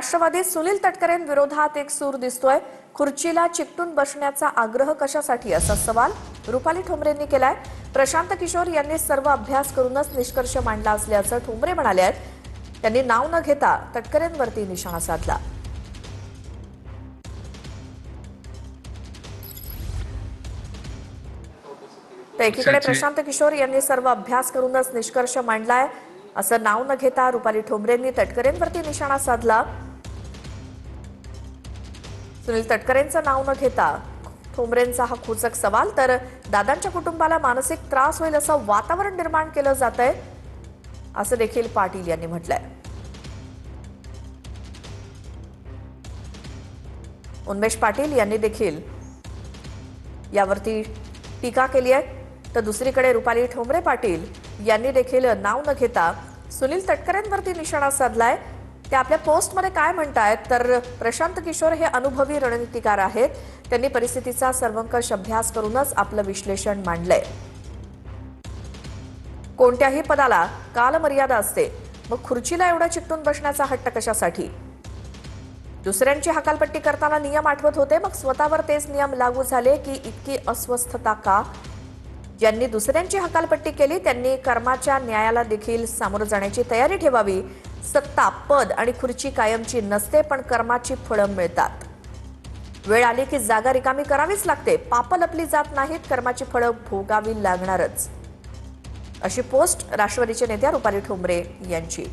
राष्ट्रवादीत सुनील तटकरेंविरोधात एक सूर दिसतोय। खुर्चीला चिकटून बसण्याचा आग्रह कशासाठी असा सवाल रुपाली ठोंबरेंनी केलाय। प्रशांत किशोर यांनी सर्व अभ्यास करूनच निष्कर्ष मांडला असल्याचं ठोंबरे म्हणाले आहेत। त्यांनी नाव न घेता तटकरेंवरती निशाणा साधला। तर एकीकडे प्रशांत किशोर यांनी सर्व अभ्यास करूनच निष्कर्ष मांडलाय असं नाव न घेता रुपाली ठोंबरेंनी तटकरेंवरती निशाणा साधला। सुनील तटकरेंचं नाव न घेता ठोंबरेंचा हा खोचक सवाल। तर दादांच्या कुटुंबाला मानसिक त्रास होईल असं वातावरण निर्माण केलं जातंय असं देखील पाटील यांनी म्हटलंय। उन्मेष पाटील यांनी देखील यावरती टीका केली आहे। तर दुसरीकडे रुपाली ठोंबरे पाटील यांनी देखील नाव न घेता सुनील तटकरेंवरती निशाणा साधलाय। ते आपल्या पोस्टमध्ये काय म्हणतायत तर प्रशांत किशोर हे अनुभवी रणनीतिकार आहेत। त्यांनी परिस्थितीचा सर्वंकष अभ्यास करूनच आपलं विश्लेषण मांडलंय। कोणत्याही पदाला कालमर्यादा असते, मग खुर्चीला एवढा चिकटून बसण्याचा हट्ट कशासाठी? दुसऱ्यांची हकालपट्टी करताना नियम आठवत होते, मग स्वतःवर तेच नियम लागू झाले की इतकी अस्वस्थता का? ज्यांनी दुसऱ्यांची हकालपट्टी केली त्यांनी कर्माच्या न्यायाला देखील सामोरं जाण्याची तयारी ठेवावी। सत्ता, पद आणि खुर्ची कायमची नसते, पण कर्माची फळं मिळतात। वेळ आली की जागा रिकामी करावीच लागते। पाप लपली जात नाहीत, कर्माची फळं भोगावी लागणारच, अशी पोस्ट राष्ट्रवादीच्या नेत्या रुपाली ठोंबरे यांची।